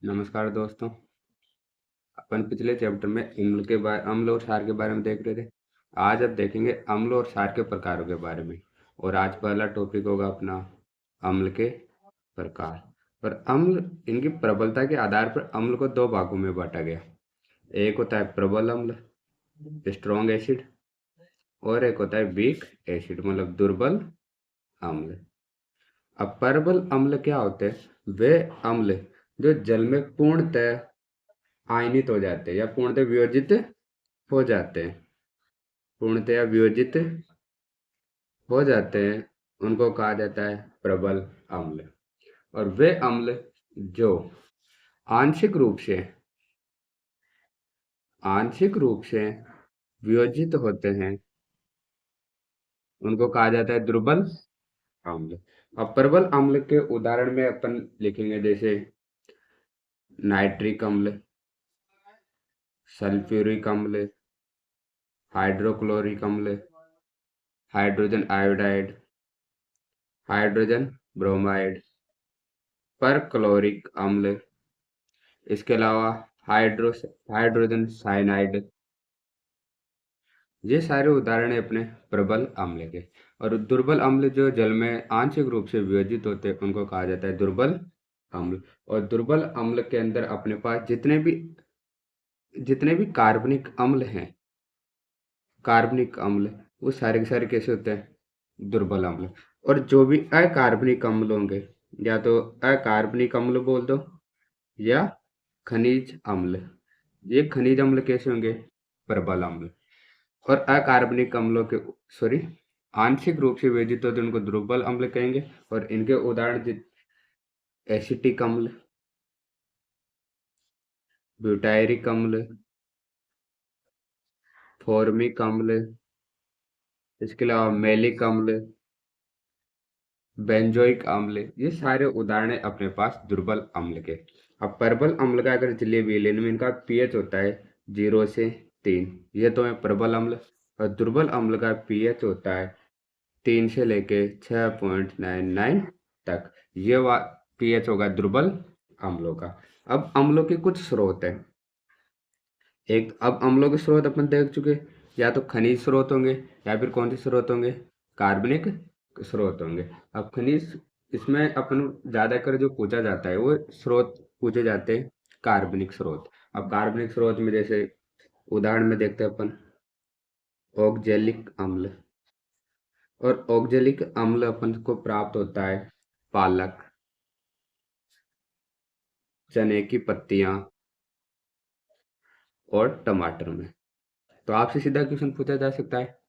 नमस्कार दोस्तों। अपन पिछले चैप्टर में अम्ल और क्षार के बारे में देख रहे थे। आज अब देखेंगे अम्ल और क्षार के प्रकारों के बारे में। और आज पहला टॉपिक होगा अपना अम्ल के प्रकार। और अम्ल इनकी प्रबलता के आधार पर अम्ल को दो भागों में बांटा गया। एक होता है प्रबल अम्ल, स्ट्रॉन्ग एसिड, और एक होता है वीक एसिड मतलब दुर्बल अम्ल। अब प्रबल अम्ल क्या होते हैं? वे अम्ल जो जल में पूर्णतः आयनित हो जाते हैं या पूर्णतः वियोजित हो जाते हैं, पूर्णतया वियोजित हो जाते हैं, उनको कहा जाता है प्रबल अम्ल। और वे अम्ल जो आंशिक रूप से आंशिक रूप से वियोजित होते हैं, उनको कहा जाता है दुर्बल अम्ल। अब प्रबल अम्ल के उदाहरण में अपन लिखेंगे, जैसे नाइट्रिक अम्ल, सल्फ्यूरिक अम्ल, हाइड्रोक्लोरिक अम्ल, hydrogen iodide, hydrogen bromide, perchloric अम्ल, इसके अलावा हाइड्रोजन साइनाइड। ये सारे उदाहरण है अपने प्रबल अम्ल के। और दुर्बल अम्ल जो जल में आंशिक रूप से वियोजित होते हैं, उनको कहा जाता है दुर्बल अम्ल। और दुर्बल अम्ल के अंदर अपने पास जितने भी कार्बनिक अम्ल, वो सारे के सारे कैसे होते हैं? दुर्बल अम्ल। और जो भी अकार्बनिक अम्ल होंगे, या तो अकार्बनिक अम्ल बोल दो या खनिज अम्ल, ये खनिज अम्ल कैसे होंगे? प्रबल अम्ल। और अकार्बनिक अम्लों के सॉरी आंशिक रूप से वियोजित होते हैं, उनको दुर्बल अम्ल कहेंगे। और इनके उदाहरण एसिटिक अम्ल, ब्यूटायरिक अम्ल, फॉर्मिक अम्ल, इसके अलावा मेलिक अम्ल, बेंजोइक अम्ल, ये सारे उदाहरण है अपने पास दुर्बल अम्ल के। अब प्रबल अम्ल का अगर जलीय विलयन में इनका पीएच होता है 0 से 3, ये तो है प्रबल अम्ल। और दुर्बल अम्ल का पीएच होता है 3 से लेके 6.99 तक। ये पीएच होगा दुर्बल अम्लों का। अब अम्लों के कुछ स्रोत हैं। अब अम्लों के स्रोत अपन देख चुके, या तो खनिज स्रोत होंगे, या फिर कौन से स्रोत होंगे? कार्बनिक स्रोत होंगे। अब खनिज, इसमें अपन ज्यादातर जो पूछा जाता है वो स्रोत पूछे जाते हैं कार्बनिक स्रोत। अब कार्बनिक स्रोत में जैसे उदाहरण में देखते हैं अपन ऑक्जेलिक अम्ल। और ऑक्जेलिक अम्ल अपन को प्राप्त होता है पालक, चने की पत्तियां और टमाटर में। तो आपसे सीधा क्वेश्चन पूछा जा सकता है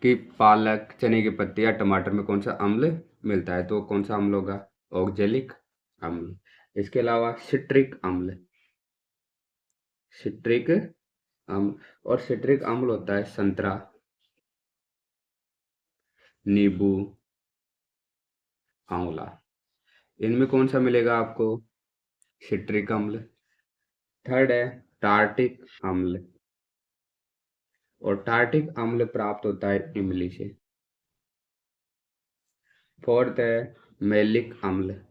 कि पालक, चने की पत्ती या टमाटर में कौन सा अम्ल मिलता है, तो कौन सा अम्ल होगा? ऑक्जेलिक अम्ल। इसके अलावा सिट्रिक अम्ल। और सिट्रिक अम्ल होता है संतरा, नींबू, आंवला। इनमें कौन सा मिलेगा आपको? सिट्रिक अम्ल। थर्ड है टार्टिक अम्ल। और टार्टिक अम्ल प्राप्त होता है इमली से। फोर्थ है मेलिक अम्ल।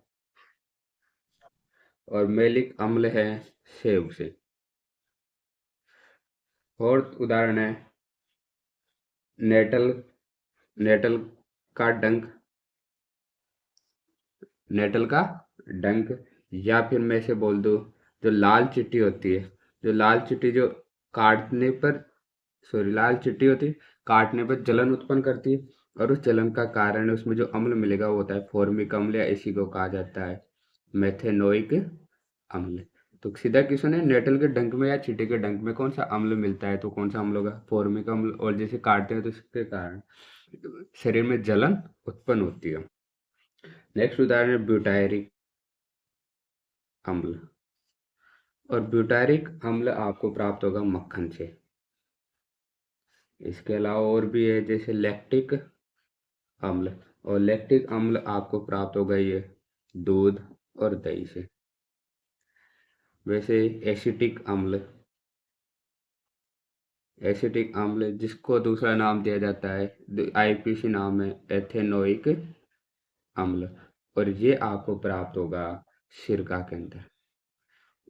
और मेलिक अम्ल है सेब से। फोर्थ उदाहरण है नेटल नेटल का डंक नेटल का डंक। या फिर मैं इसे बोल दूं, जो लाल चिट्टी होती है, जो लाल चिट्टी जो काटने पर लाल चिट्टी होती है, काटने पर जलन उत्पन्न करती है। और उस जलन का कारण उसमें जो अम्ल मिलेगा वो होता है फॉर्मिक अम्ल, या इसी को कहा जाता है मेथेनोइक अम्ल। तो सीधा क्वेश्चन है, नेटल के डंक में या चींटी के डंक में कौन सा अम्ल मिलता है, तो कौन सा अम्ल होगा? फॉर्मिक अम्ल। और जैसे काटते हैं तो इसके कारण शरीर में जलन उत्पन्न होती है। नेक्स्ट उदाहरण है ब्यूटायरिक अम्ल। और ब्यूटायरिक अम्ल आपको प्राप्त होगा मक्खन से। इसके अलावा और भी है, जैसे लैक्टिक अम्ल। और लैक्टिक अम्ल आपको प्राप्त होगा ये दूध और दही से। वैसे एसिटिक अम्ल जिसको दूसरा नाम दिया जाता है, आईपीसी नाम है एथेनोइक अम्ल। और ये आपको प्राप्त होगा सिरका के अंदर।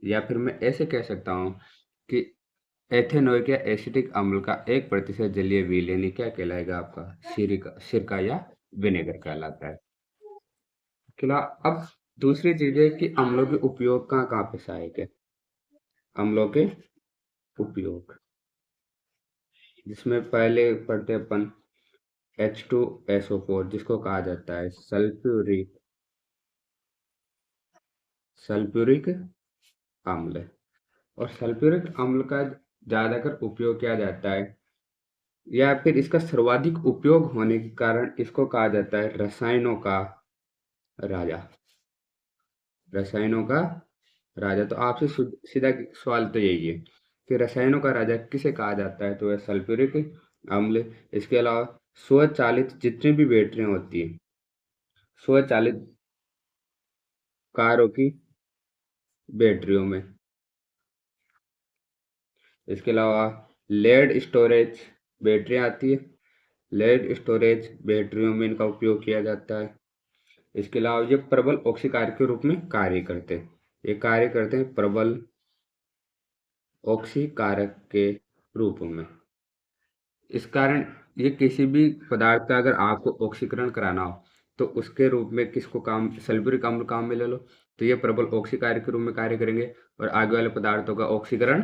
या फिर मैं ऐसे कह सकता हूँ कि एथेनोइक या एसिटिक अम्ल का 1% जलीय विलयनी क्या कहलाएगा आपका? सिरका, सिरका या विनेगर कहलाता है। खिला अब दूसरी चीज है कि अम्लों के उपयोग कहाँ कहाँ पे सहायक है। अम्लों के उपयोग, जिसमें पहले पढ़ते अपन H2SO4, जिसको कहा जाता है सल्फ्यूरिक सल्फ्यूरिक अम्ल। और सल्फ्यूरिक अम्ल का ज्यादातर उपयोग किया जाता है, या फिर इसका सर्वाधिक उपयोग होने के कारण इसको कहा जाता है रसायनों का राजा। रसायनों का राजा। तो आपसे सीधा सवाल तो यही है कि रसायनों का राजा किसे कहा जाता है? तो वह सल्फ्यूरिक अम्ल। इसके अलावा स्वचालित जितनी भी बैटरियां होती हैं, स्वचालित कारों की बैटरियों में, इसके अलावा लेड स्टोरेज बैटरियां आती है, लेड स्टोरेज बैटरियों में इनका उपयोग किया जाता है। इसके अलावा ये प्रबल ऑक्सीकार के रूप में कार्य करते हैं। ये कार्य करते हैं प्रबल ऑक्सीकारक के रूप में। इस कारण ये किसी भी पदार्थ का अगर आपको ऑक्सीकरण कराना हो तो उसके रूप में किसको काम, सल्फ्यूरिक अम्ल काम में ले लो, तो ये प्रबल ऑक्सीकारक के रूप में कार्य करेंगे और आगे वाले पदार्थों का ऑक्सीकरण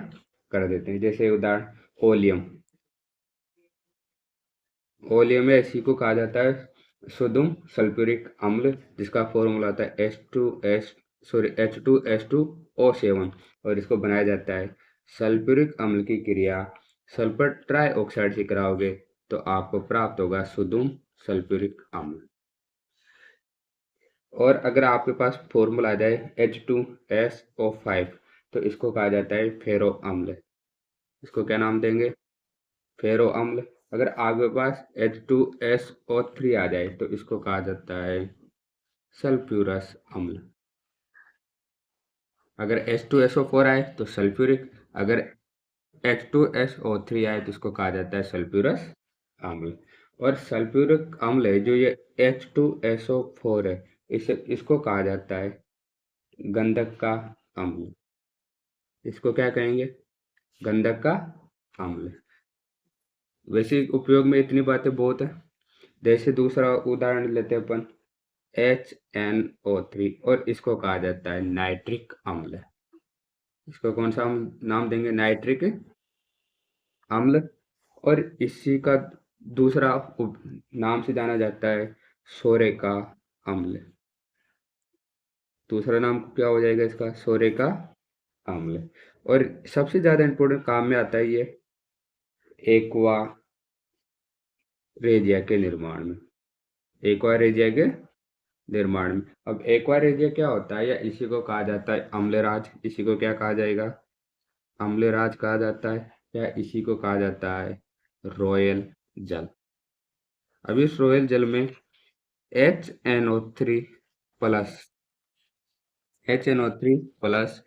कर देते हैं। जैसे उदाहरण ओलियम। ओलियम या इसी को कहा जाता है सोडियम सल्फ्यूरिक अम्ल, जिसका फॉर्मूला होता है H2S, H2S2O7, और इसको बनाया जाता है सल्फ्यूरिक अम्ल की क्रिया सल्फर ट्राइऑक्साइड से कराओगे तो आपको प्राप्त होगा सोडियम सल्फ्यूरिक अम्ल। और अगर आपके पास फॉर्मूला आ जाए H2SO5, तो इसको कहा जाता है फेरो अम्ल। इसको क्या नाम देंगे? फेरो अम्ल। अगर आपके पास H2SO3 आ जाए तो इसको कहा जाता है सल्फ्यूरस अम्ल। अगर H2SO4 आए तो सल्फ्यूरिक, अगर H2SO3 आए तो इसको कहा जाता है सल्फ्यूरस अम्ल। और सल्फ्यूरिक अम्ल है जो ये H2SO4 है, इसे इसको कहा जाता है गंधक का अम्ल। इसको क्या कहेंगे? गंधक का अम्ल। वैसे उपयोग में इतनी बातें बहुत है। जैसे दूसरा उदाहरण लेते हैं अपन HNO3, और इसको कहा जाता है नाइट्रिक अम्ल। इसको कौन सा हम नाम देंगे? नाइट्रिक अम्ल। और इसी का दूसरा नाम से जाना जाता है सोरे का अम्ल। दूसरा नाम क्या हो जाएगा इसका? सोरे का अम्ल। और सबसे ज्यादा इंपॉर्टेंट काम में आता है ये एक्वा रेजिया के निर्माण में। एक्वा रेजिया के निर्माण में। अब एक्वा रेजिया क्या होता है, या इसी को कहा जाता है अम्लराज। इसी को क्या कहा जाएगा? अम्लराज कहा जाता है, या इसी को कहा जाता है रॉयल जल। अब इस रॉयल जल में HNO3 plus HNO3 plus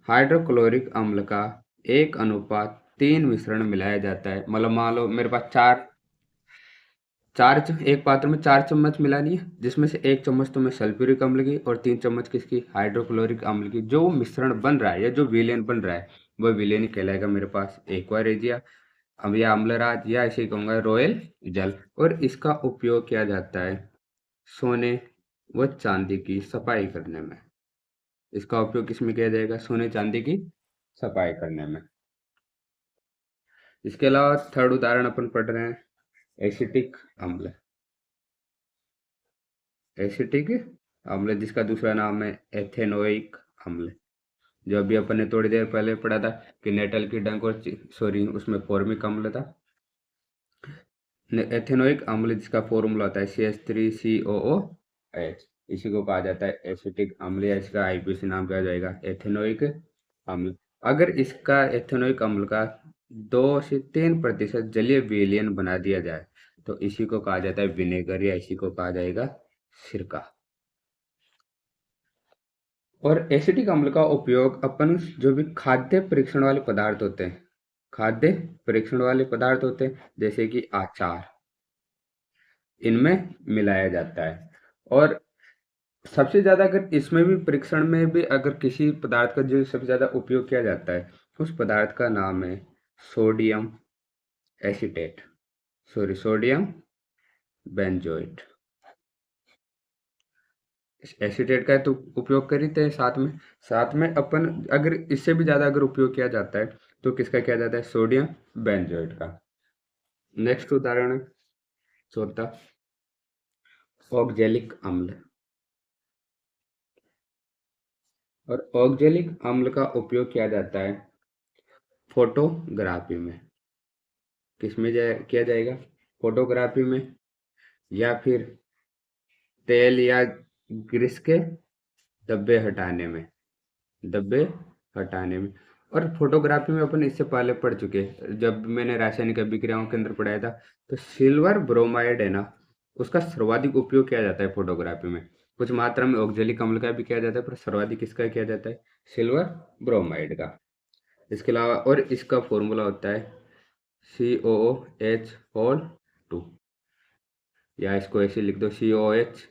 hydrochloric अम्ल का 1:3 मिश्रण मिलाया जाता है। मतलब मान लो मेरे पास एक पात्र में 4 चम्मच मिलानी है, जिसमें से 1 चम्मच तो मैं सल्फ्यूरिक अम्ल की और 3 चम्मच किसकी? हाइड्रोक्लोरिक अम्ल की। जो मिश्रण बन रहा है या जो विलेन बन रहा है वह विलेन कहलाएगा मेरे पास एक्वा रेजिया। अब यह अम्लराज, या इसे कहूंगा रॉयल जल। और इसका उपयोग किया जाता है सोने व चांदी की सफाई करने में। इसका उपयोग किसमें किया जाएगा? सोने चांदी की सफाई करने में। इसके अलावा थर्ड उदाहरण अपन पढ़ रहे हैं एसिटिक अम्ल। एसिटिक अम्ल जिसका दूसरा नाम है एथेनोइक अम्ल, जो अभी अपन ने थोड़ी देर पहले पढ़ा था कि नेटल की डंक और सॉरी उसमें फॉर्मिक अम्ल था। एथेनोइक अम्ल जिसका फॉर्मूला होता है CH3COOH, इसी को कहा जाता है एसिटिक अम्ल, या इसका IPC नाम क्या जाएगा? एथेनोइक अम्ल। अगर इसका एथेनोइक अम्ल का 2 से 3% जलीय विलयन बना दिया जाए तो इसी को कहा जाता है विनेगर, या इसी को कहा जाएगा सिरका। और एसिटिक अम्ल का उपयोग अपन जो भी खाद्य परीक्षण वाले पदार्थ होते हैं, खाद्य परीक्षण वाले पदार्थ होते हैं जैसे कि अचार, इनमें मिलाया जाता है। और सबसे ज़्यादा अगर इसमें भी परीक्षण में भी अगर किसी पदार्थ का जो सबसे ज़्यादा उपयोग किया जाता है उस पदार्थ का नाम है sodium acetate, sorry sodium benzoate. Acetate का तो उपयोग करते हैं साथ में अपन अगर इससे भी ज़्यादा अगर उपयोग किया जाता है तो किसका किया जाता है, सोडियम बेंजोएट का। नेक्स्ट उदाहरण है चौथा, ऑक्जेलिक अम्ल। और ऑक्जेलिक अम्ल का उपयोग किया जाता है फोटोग्राफी में। किसमें किया जाएगा, फोटोग्राफी में, या फिर तेल या ग्रीस के धब्बे हटाने में, धब्बे हटाने में। और फोटोग्राफी में अपन इससे पहले पढ़ चुके हैं, जब मैंने रासायनिक अभिक्रियाओं के अंदर पढ़ाया था, तो सिल्वर ब्रोमाइड है ना, उसका सर्वाधिक उपयोग किया जाता है फोटोग्राफी में। कुछ मात्रा में ऑक्जेलिक अम्ल का भी किया जाता है, पर सर्वाधिक किसका किया जाता है, सिल्वर ब्रोमाइड का। इसके अलावा और इसका फॉर्मूला होता है COOH, या इसको ऐसे लिख दो COOH।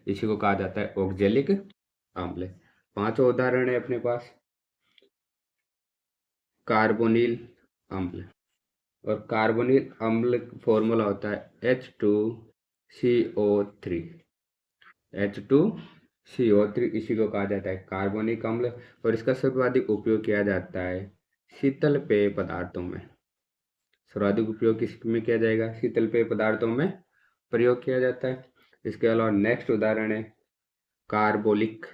इसी को कहा जाता है ऑक्जेलिक अम्ल। पांचवा उदाहरण है अपने पास कार्बोनिल अम्ल। और कार्बोनिल अम्ल फॉर्मूला होता है H2CO3। H2CO3 इसी को कहा जाता है कार्बोनिक अम्ल। और इसका सर्वाधिक उपयोग किया जाता है शीतल पेय पदार्थों में। सर्वाधिक उपयोग किसमें किया जाएगा, शीतल पेय पदार्थों में प्रयोग किया जाता है। इसके अलावा नेक्स्ट उदाहरण है कार्बोलिक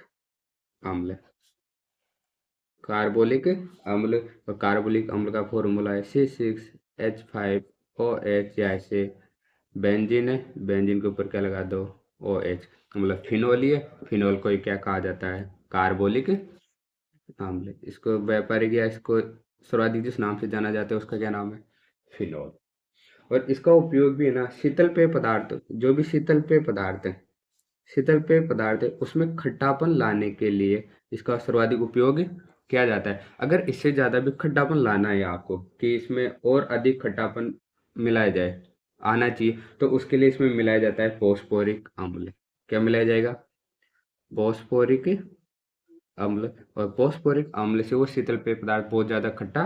अम्ल। कार्बोलिक अम्ल, और कार्बोलिक अम्ल का फॉर्मूला है C6H5OH, या ऐसे बेंजीन है, बेंजीन के ऊपर क्या लगा दो OH, मतलब फिनोल ही है, फिनोल को ही क्या कहा जाता है, कार्बोलिक अम्ल। इसको व्यापारिक या इसको सर्वाधिक जिस नाम से जाना जाता है उसका क्या नाम है, फिनोल। और इसका उपयोग भी है ना शीतल पेय पदार्थ, जो भी शीतल पेय पदार्थ है, शीतल पेय पदार्थ है उसमें खट्टापन लाने के लिए इसका सर्वाधिक उपयोग किया जाता है। अगर इससे ज़्यादा भी खट्टापन लाना है आपको, कि इसमें और अधिक खट्टापन मिलाया जाए, आना चाहिए, तो उसके लिए इसमें मिलाया जाता है फोस्फोरिक अम्ल। क्या मिलाया जाएगा, फोस्फोरिक अम्ल। और फोस्फोरिक अम्ल से वो शीतल पेय पदार्थ बहुत ज़्यादा खट्टा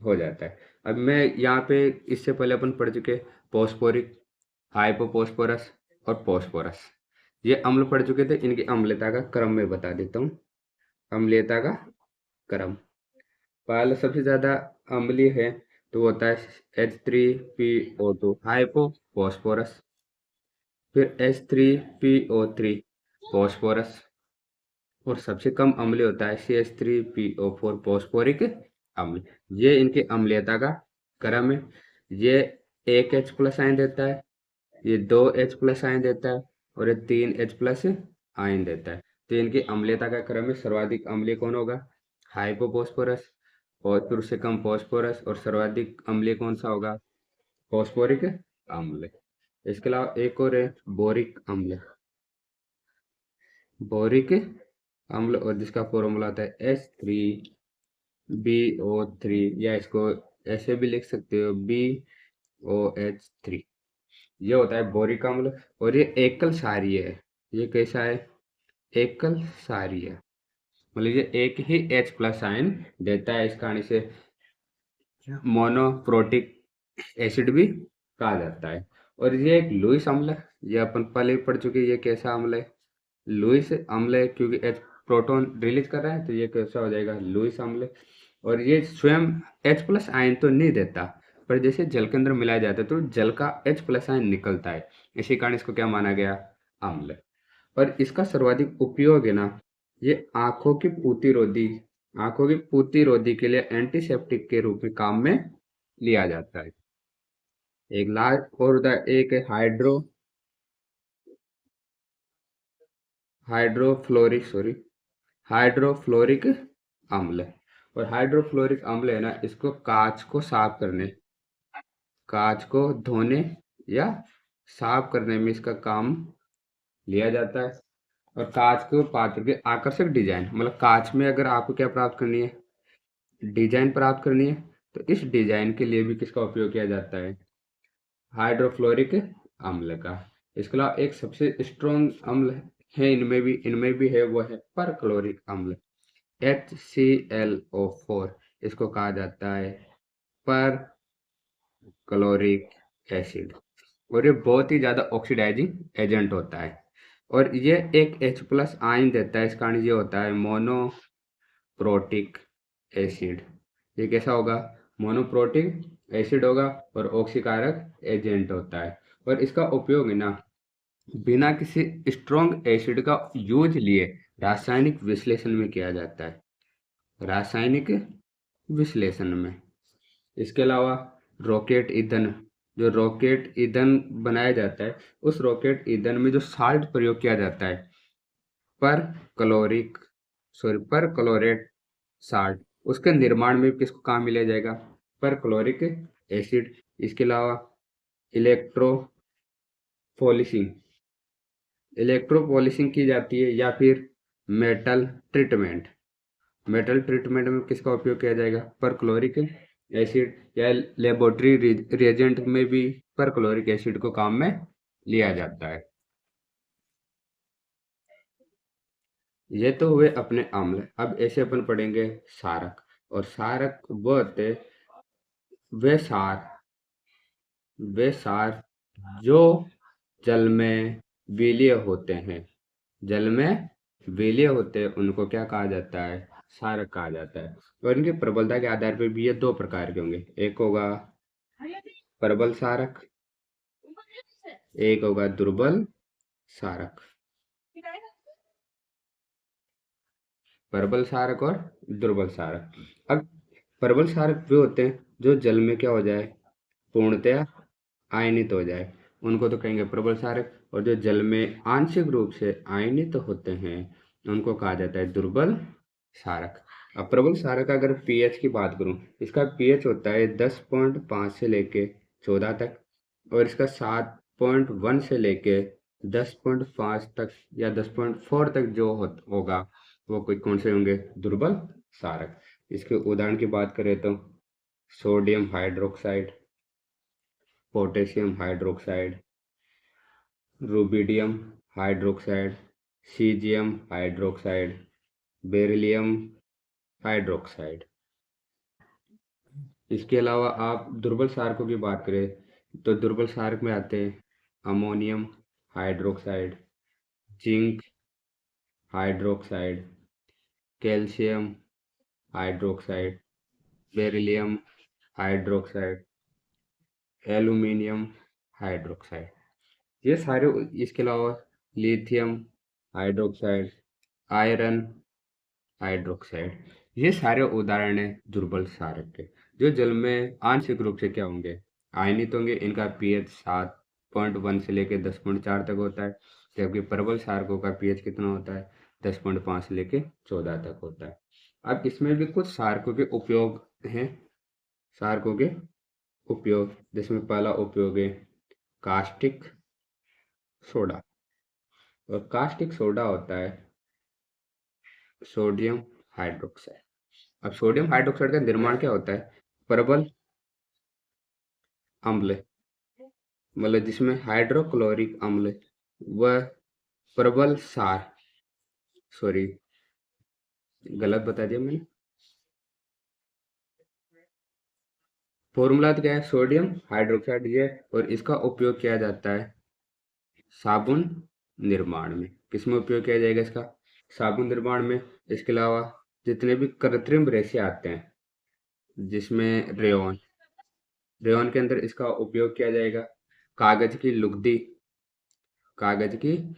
हो जाता है। अब मैं यहाँ पे, इससे पहले अपन पढ़ चुके फोस्फोरिक, हाइपोफॉस्फोरस और फोस्फोरस, ये अम्ल पढ़ चुके थे। इनकी अम्लता का क्रम में बता देता हूँ, अम्लीयता का क्रम। पहला सबसे ज़्यादा अम्लीय है तो वो होता है H3PO2 हाइपोफॉस्फोरस। फिर H3PO3 फॉस्फोरस। और सबसे कम अम्लीय होता है CH3PO4 फॉस्फोरिक अम्ल। ये इनकी अम्लीयता का क्रम है। ये एक H प्लस आयन देता है, ये दो H प्लस आयन देता है, और ये तीन H प्लस आयन देता है। तो इनकी अम्लीयता का क्रम में सर्वाधिक अम्लीय कौन होगा, हाइपोफॉस्फोरस, और फिर उससे कम फॉस्फोरस, और सर्वाधिक अम्लीय कौन सा होगा, फॉस्फोरिक अम्ल। इसके अलावा एक और है बोरिक अम्ल। बोरिक अम्ल, और जिसका फॉर्मूला होता है H3BO3, या इसको ऐसे भी लिख सकते हो BOH3। ये होता है बोरिक अम्ल। और ये एकल क्षारीय है। ये कैसा है, एकल क्षारीय, मतलब ये एक ही H प्लस आयन देता है। इस कहानी से मोनोप्रोटिक एसिड भी कहा जाता है। और ये एक लुईस अम्ल है, ये अपन पहले ही पढ़ चुके हैं। ये कैसा अम्ल है, लुईस अम्ल है, क्योंकि H प्रोटॉन रिलीज कर रहा है, तो ये कैसा हो जाएगा, लुईस अम्ल। और ये स्वयं H प्लस आयन तो नहीं देता, पर जैसे जल के अंदर मिलाया जाता है तो जल का H प्लस आयन निकलता है। इसी कारण इसको क्या माना गया, अम्ल। और इसका सर्वाधिक उपयोग है ना, ये आंखों की पूती रोधी के लिए एंटीसेप्टिक के रूप में काम में लिया जाता है। एक लास्ट और एक है हाइड्रोफ्लोरिक सॉरी हाइड्रोफ्लोरिक अम्ल। और हाइड्रोफ्लोरिक अम्ल है ना, इसको कांच को धोने या साफ करने में इसका काम लिया जाता है। और कांच के पात्र की आकर्षक डिजाइन, मतलब कांच में अगर आपको क्या प्राप्त करनी है, डिजाइन प्राप्त करनी है, तो इस डिजाइन के लिए भी किसका उपयोग किया जाता है, हाइड्रोफ्लोरिक अम्ल का। इसके अलावा एक सबसे स्ट्रॉन्ग अम्ल है इनमें भी है, वो है परक्लोरिक अम्ल, HClO4। इसको कहा जाता है पर क्लोरिक एसिड। और ये बहुत ही ज़्यादा ऑक्सीडाइजिंग एजेंट होता है, और ये एक H+ आयन देता है। इसका कारण ये होता है मोनोप्रोटिक एसिड। ये कैसा होगा? मोनोप्रोटिक एसिड होगा और ऑक्सीकारक एजेंट होता है। और इसका उपयोग है ना, बिना किसी स्ट्रॉन्ग एसिड का यूज लिए रासायनिक विश्लेषण में किया जाता है, रासायनिक विश्लेषण में। इसके अलावा रॉकेट ईंधन, जो रॉकेट ईंधन बनाया जाता है, उस रॉकेट ईंधन में जो साल्ट प्रयोग किया जाता है, पर क्लोरिक पर क्लोरेट साल्ट, उसके निर्माण में किसको काम में लिया जाएगा? पर क्लोरिक एसिड। इसके अलावा इलेक्ट्रोपॉलिशिंग, इलेक्ट्रोपॉलिशिंग की जाती है, या फिर मेटल ट्रीटमेंट, मेटल ट्रीटमेंट में किसका उपयोग किया जाएगा? Perchloric acid. या लेबोरेटरी रिएजेंट में भी परक्लोरिक एसिड को काम में लिया जाता है। ये तो हुए अपने अम्ल। अब ऐसे अपन पढ़ेंगे सारक। और सारक वो होते हैं, वे सार वे सार जो जल में विलीय होते हैं, जल में विलीय होते हैं, उनको क्या कहा जाता है? सारक कहा जाता है। और इनकी प्रबलता के आधार पर भी ये दो प्रकार के होंगे, एक होगा प्रबल सारक, एक होगा दुर्बल सारक। प्रबल सारक और दुर्बल सारक। अब प्रबल सारक वे होते हैं जो जल में क्या हो जाए? पूर्णतया आयनित हो जाए, उनको तो कहेंगे प्रबल सारक। और जो जल में आंशिक रूप से आयनित होते हैं, उनको कहा जाता है दुर्बल सारक। अब प्रबल सारक का अगर पीएच की बात करूं, इसका पीएच होता है 10.5 से लेके 14 तक, और इसका 7.1 से लेके 10.5 तक या 10.4 तक जो होगा, वो कोई कौन से होंगे? दुर्बल सारक। इसके उदाहरण की बात करें तो sodium hydroxide, potassium hydroxide, rubidium hydroxide, caesium hydroxide, beryllium hydroxide. इसके अलावा आप दुर्बल सारकों की बात करें तो दुर्बल सारक में आते हैं ammonium hydroxide, zinc hydroxide, calcium hydroxide, beryllium hydroxide, aluminium hydroxide. ये सारे। इसके अलावा लिथियम हाइड्रोक्साइड, आयरन हाइड्रोक्साइड, ये सारे उदाहरण हैं दुर्बल सारक के, जो जल में आंशिक रूप से क्या होंगे? आयनित होंगे। इनका पीएच 7.1 से लेकर 10.4 तक होता है, जबकि प्रबल सारकों का पीएच कितना होता है? 10.5 से लेकर 14 तक होता है। अब इसमें भी कुछ सारकों के उपयोग हैं, सारकों के उपयोग, जिसमें पहला उपयोग है कास्टिक सोडा। और कास्टिक सोडा होता है सोडियम हाइड्रोक्साइड। अब सोडियम हाइड्रोक्साइड का निर्माण क्या होता है? प्रबल अम्ल, मतलब जिसमें हाइड्रोक्लोरिक अम्ल व प्रबल सार, सॉरी गलत बता दिया मैंने, फॉर्मूला तो क्या है? सोडियम हाइड्रोक्साइड ये। और इसका उपयोग किया जाता है साबुन निर्माण में। किसमें उपयोग किया जाएगा इसका? साबुन निर्माण में। इसके अलावा जितने भी कृत्रिम रेशे आते हैं, जिसमें रेयॉन, रेयॉन के अंदर इसका उपयोग किया जाएगा। कागज की लुगदी, कागज की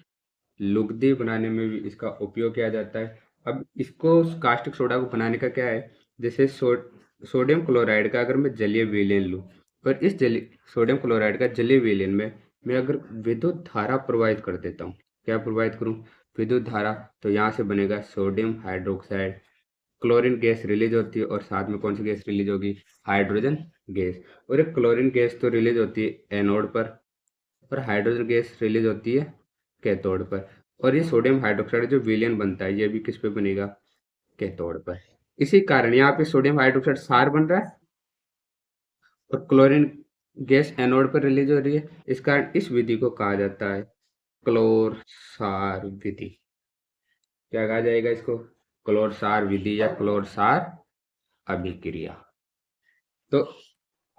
लुगदी बनाने में भी इसका उपयोग किया जाता है। अब इसको कास्टिक सोडा को बनाने का क्या है? जैसे सोडियम क्लोराइड का अगर मैं जलीय विलयन लूँ, और इस जलीय सोडियम क्लोराइड का जलीय विलयन में मैं अगर विद्युत धारा प्रवाहित कर देता हूँ, क्या प्रवाहित करूँ? विद्युत धारा। तो यहाँ से बनेगा sodium hydroxide, chlorine gas release होती है, और साथ में कौन सी गैस रिलीज होगी? Hydrogen gas. और एक क्लोरीन गैस तो रिलीज होती है एनोड पर, और हाइड्रोजन गैस रिलीज होती है कैथोड पर। और ये सोडियम हाइड्रोक्साइड जो विलयन बनता है, ये भी किस पे बनेगा? कैथोड पर। इसी कारण यहाँ पे सोडियम हाइड्रोक्साइड सार बन रहा है, और क्लोरीन गैस एनोड पर रिलीज हो रही है, इस कारण इस विधि को कहा जाता है क्लोर-सार विधि। क्या कहा जाएगा इसको? क्लोर-सार विधि या क्लोर-सार अभिक्रिया। तो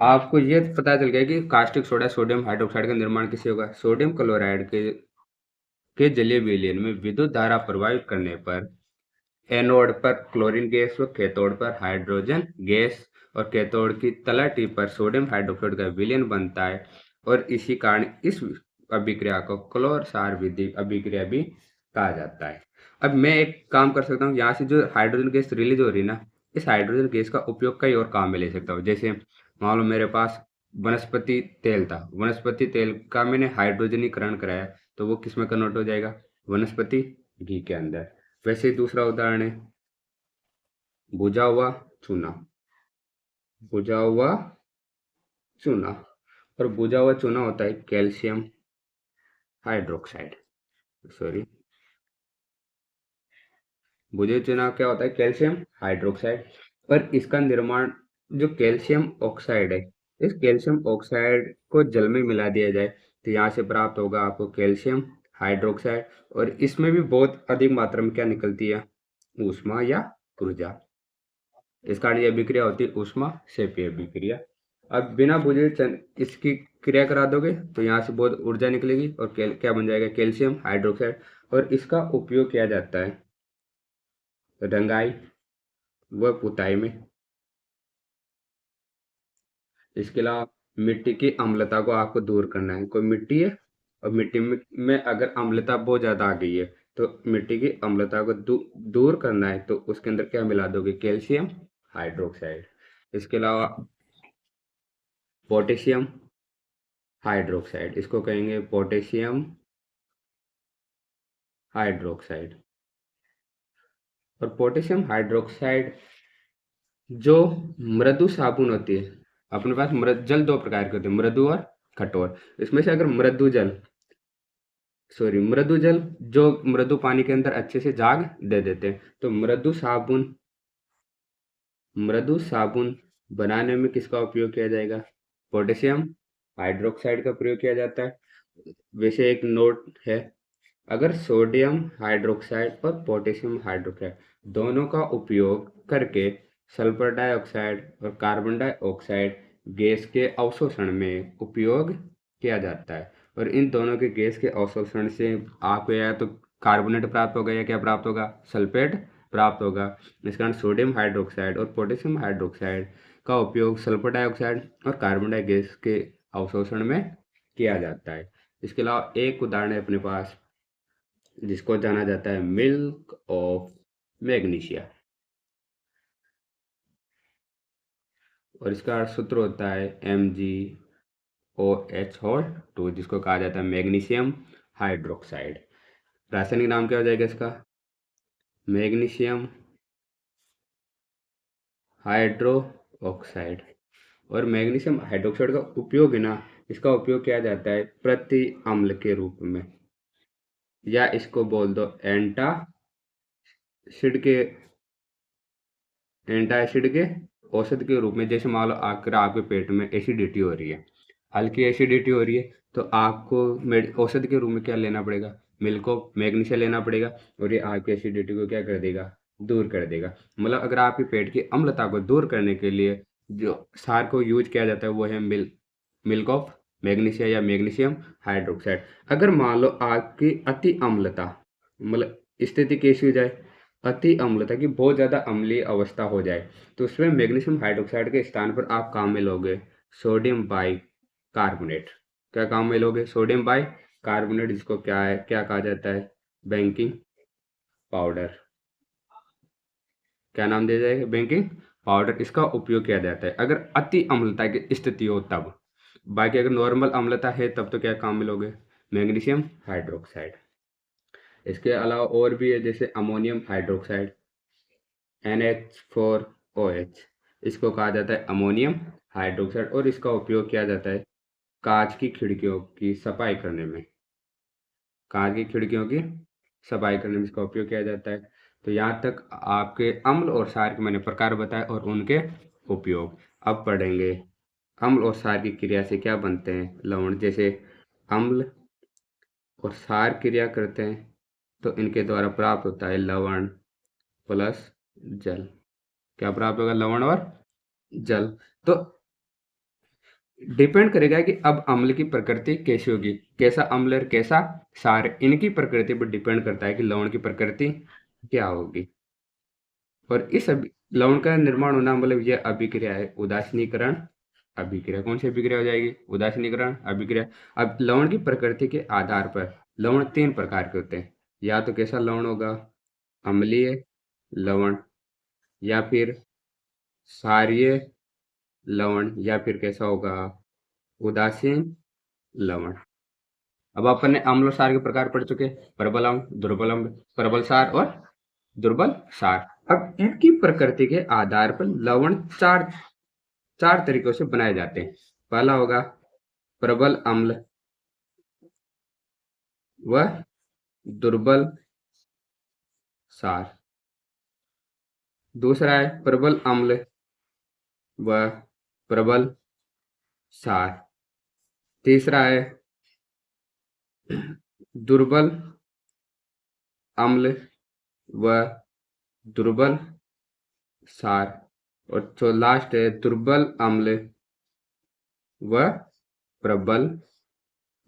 आपको ये पता चल गया कि कास्टिक सोडा सोडियम हाइड्रोक्साइड का निर्माण किससे होगा? सोडियम क्लोराइड के जलीय विलयन में विद्युत धारा प्रवाहित करने पर एनोड पर क्लोरीन गैस व कैथोड पर हाइड्रोजन गैस और कैथोड की तलहटी पर सोडियम हाइड्रोक्साइड का विलयन बनता है और इसी कारण इस अभिक्रिया को क्लोर-सार विधि अभिक्रिया भी कहा जाता है। अब मैं एक काम कर सकता हूँ, यहाँ से जो हाइड्रोजन गैस रिलीज हो रही है ना, इस हाइड्रोजन गैस का उपयोग कई और काम में ले सकता हूँ। जैसे मान लो मेरे पास वनस्पति तेल था, वनस्पति तेल का मैंने हाइड्रोजनीकरण कराया, तो वो किस में कन्वर्ट हो जाएगा? वनस्पति घी के अंदर। वैसे ही दूसरा उदाहरण है भुजा हुआ चूना। भुजा हुआ चूना, और भुजा हुआ चूना होता है कैल्शियम हाइड्रोक्साइड। सॉरी, भुजे चूना क्या होता है? Calcium hydroxide. और इसका निर्माण जो कैल्शियम ऑक्साइड है, इस कैल्शियम ऑक्साइड को जल में मिला दिया जाए तो यहाँ से प्राप्त होगा आपको कैल्शियम हाइड्रोक्साइड। और इसमें भी बहुत अधिक मात्रा में क्या निकलती है? ऊष्मा या ऊर्जा। इस कारण ये अभिक्रिया होती है ऊष्मा क्षेपीय अभिक्रिया। अब बिना बुझे इसकी क्रिया करा दोगे तो यहाँ से बहुत ऊर्जा निकलेगी और क्या बन जाएगा? Calcium hydroxide. और इसका उपयोग किया जाता है रंगाई व पुताई में। इसके अलावा मिट्टी की अम्लता को आपको दूर करना है। कोई मिट्टी है और मिट्टी में अगर अम्लता बहुत ज़्यादा आ गई है तो मिट्टी की अम्लता को दूर करना है, तो उसके अंदर क्या मिला दोगे? Calcium hydroxide. इसके अलावा पोटेशियम हाइड्रोक्साइड, इसको कहेंगे पोटेशियम हाइड्रोक्साइड। और पोटेशियम हाइड्रोक्साइड जो मृदु साबुन होती है, अपने पास जल दो प्रकार के होते हैं, मृदु और कठोर। इसमें से अगर मृदु जल जो मृदु पानी के अंदर अच्छे से झाग दे देते हैं, तो मृदु साबुन बनाने में किसका उपयोग किया जाएगा? पोटेशियम हाइड्रोक्साइड का प्रयोग किया जाता है। वैसे एक नोट है, अगर सोडियम हाइड्रोक्साइड और पोटेशियम हाइड्रोक्साइड दोनों का उपयोग करके सल्फर डाइऑक्साइड और कार्बन डाइऑक्साइड गैस के अवशोषण में उपयोग किया जाता है, और इन दोनों के गैस के अवशोषण से आपको या तो कार्बोनेट प्राप्त होगा या क्या प्राप्त होगा? सल्फेट प्राप्त होगा। इस कारण सोडियम हाइड्रोक्साइड और पोटेशियम हाइड्रोक्साइड का उपयोग सल्फर डाइऑक्साइड और कार्बन डाई गैस के अवशोषण में किया जाता है। इसके अलावा एक उदाहरण है अपने पास जिसको जाना जाता है मिल्क ऑफ मैग्नीशिया, और इसका सूत्र होता है MgOH2, जिसको कहा जाता है मैग्नीशियम हाइड्रोक्साइड। रासायनिक नाम क्या हो जाएगा इसका? Magnesium hydro oxide. और मैग्नीशियम हाइड्रोक्साइड का उपयोग है ना, इसका उपयोग किया जाता है प्रति अम्ल के रूप में, या इसको बोल दो एंटासिड के एंटासिड के औषध के रूप में। जैसे मान लो आकर आपके पेट में एसिडिटी हो रही है, हल्की एसिडिटी हो रही है, तो आपको औषध के रूप में क्या लेना पड़ेगा? मिल्क ऑफ मैग्नीशिया लेना पड़ेगा, और ये आपकी एसिडिटी को क्या कर देगा? दूर कर देगा। मतलब अगर आपके पेट की अम्लता को दूर करने के लिए जो सार को यूज किया जाता है वो है मिल्क ऑफ मैग्नीशिया या मैग्नीशियम हाइड्रोक्साइड। अगर मान लो आपकी अति अम्लता, मतलब स्थिति कैसी हो जाए? अति अम्लता की बहुत ज़्यादा अम्लीय अवस्था हो जाए, तो उसमें मैग्नीशियम हाइड्रोक्साइड के स्थान पर आप काम में लोगे सोडियम बाई कार्बोनेट। क्या काम में लोगे? सोडियम बाई कार्बोनेट, जिसको क्या कहा जाता है? Baking powder. क्या नाम दिया जाएगा? Baking powder. इसका उपयोग किया जाता है अगर अति अम्लता की स्थिति हो तब। बाकी अगर नॉर्मल अम्लता है तब तो क्या काम में लोगे? Magnesium hydroxide. इसके अलावा और भी है, जैसे अमोनियम हाइड्रोक्साइड NH4OH, इसको कहा जाता है अमोनियम हाइड्रोक्साइड, और इसका उपयोग किया जाता है कांच की खिड़कियों की सफाई करने में। कांच की खिड़कियों की सफाई करने में इसका उपयोग किया जाता है। तो यहाँ तक आपके अम्ल और क्षार के मैंने प्रकार बताए और उनके उपयोग। अब पढ़ेंगे अम्ल और क्षार की क्रिया से क्या बनते हैं लवण। जैसे अम्ल और क्षार क्रिया करते हैं तो इनके द्वारा प्राप्त होता है लवण प्लस जल। क्या प्राप्त होगा लवण और जल। तो डिपेंड करेगा कि अब अम्ल की प्रकृति कैसी होगी, कैसा अम्ल और कैसा क्षार, इनकी प्रकृति पर डिपेंड करता है कि लवण की प्रकृति क्या होगी। और इस लवण का निर्माण होना मतलब यह अभिक्रिया है उदासीनीकरण अभिक्रिया। कौन सी अभिक्रिया हो जाएगी उदासीनीकरण अभिक्रिया। अब लवण की प्रकृति के आधार पर लवण तीन प्रकार के होते हैं। या तो कैसा लवण होगा अम्लीय लवण, या फिर क्षारीय लवण, या फिर कैसा होगा उदासीन लवण। अब अपन ने अम्ल और क्षार के प्रकार पढ़ चुके, प्रबल अम्ल दुर्बल अम्ल प्रबल क्षार और दुर्बल क्षार। अब इनकी प्रकृति के आधार पर लवण चार चार तरीकों से बनाए जाते हैं। पहला होगा प्रबल अम्ल व दुर्बल क्षार। दूसरा है प्रबल अम्ल व प्रबल क्षार। तीसरा है दुर्बल अम्ल व दुर्बल क्षार। और जो लास्ट है दुर्बल अम्ल व प्रबल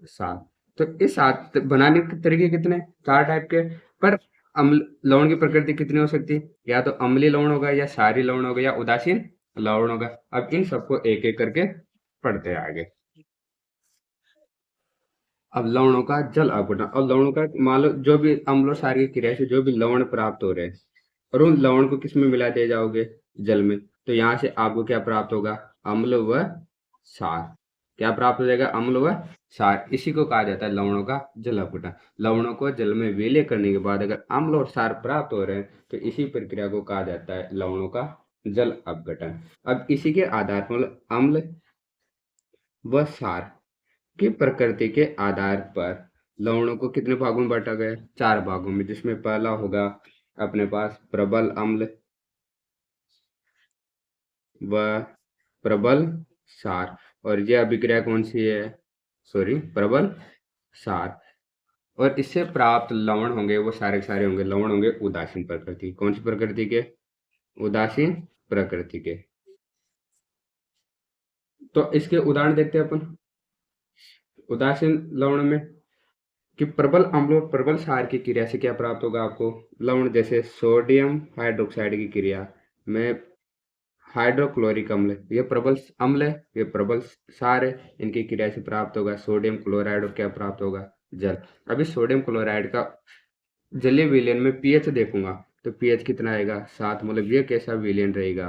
क्षार। तो इस सात बनाने के तरीके कितने चार टाइप के। पर अम्ल लवण की प्रकृति कितनी हो सकती है, या तो अम्लीय लवण होगा या क्षारीय लवण होगा या उदासीन लवण होगा। अब इन सबको एक एक करके पढ़ते हैं आगे। अब लवणों का जल अपघटन। और लवणों का मान लो जो भी अम्ल और क्षार की क्रिया से जो भी लवण प्राप्त हो रहे हैं और उन लवण को किस में मिला दिए जाओगे जल में, तो यहाँ से आपको क्या प्राप्त होगा अम्ल व क्षार। क्या प्राप्त हो जाएगा अम्ल व क्षार। इसी को कहा जाता है लवणों का जल अपघटन। लवणों को जल में विलय करने के बाद अगर अम्ल और क्षार प्राप्त हो रहे हैं तो इसी प्रक्रिया को कहा जाता है लवणों का जल अपघटन। अब इसी के आधार पर अम्ल व क्षार की प्रकृति के आधार पर लवणों को कितने भागों में बांटा गया है चार भागों में। जिसमें पहला होगा अपने पास प्रबल अम्ल व प्रबल क्षार। और यह अभिक्रिया कौन सी है सॉरी प्रबल क्षार। और इससे प्राप्त लवण होंगे वो सारे के सारे होंगे लवण होंगे उदासीन प्रकृति। कौन सी प्रकृति के उदासीन प्रकृति के। तो इसके उदाहरण देखते हैं अपन। उदासीन लवण में कि प्रबल अम्ल और प्रबल क्षार की क्रिया से क्या प्राप्त होगा आपको लवण। जैसे सोडियम हाइड्रोक्साइड की क्रिया में हाइड्रोक्लोरिक अम्ल, ये प्रबल अम्ल है ये प्रबल क्षार है। इनकी क्रिया से प्राप्त होगा सोडियम क्लोराइड और क्या प्राप्त होगा जल। अभी सोडियम क्लोराइड का जलीय विलयन में पीएच देखूंगा तो पीएच कितना आएगा 7। मतलब ये कैसा विलयन रहेगा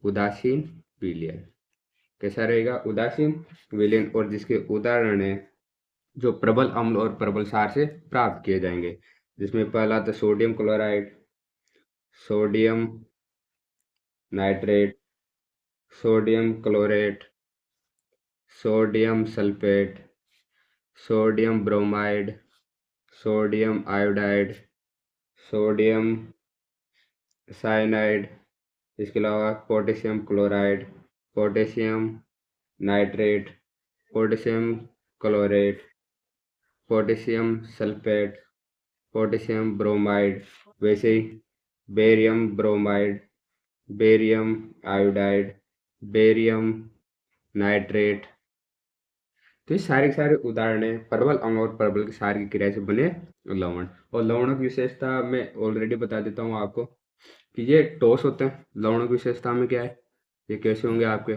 उदासीन विलयन। कैसा रहेगा उदासीन विलयन। और जिसके उदाहरण है जो प्रबल अम्ल और प्रबल क्षार से प्राप्त किए जाएंगे। जिसमें पहला तो sodium chloride, sodium nitrate, sodium chlorate, sodium sulphate, sodium bromide, sodium iodide, sodium cyanide. इसके अलावा potassium chloride, potassium nitrate, potassium chlorate, potassium sulphate, potassium bromide. वैसे ही barium bromide, barium iodide, barium nitrate. तो ये सारे के सारे उदाहरण है प्रबल अम्ल और प्रबल क्षार की क्रिया से बने लवण। और लवणों की विशेषता मैं ऑलरेडी बता देता हूँ आपको कि ये ठोस होते हैं। लवणों की विशेषता में क्या है ये कैसे होंगे आपके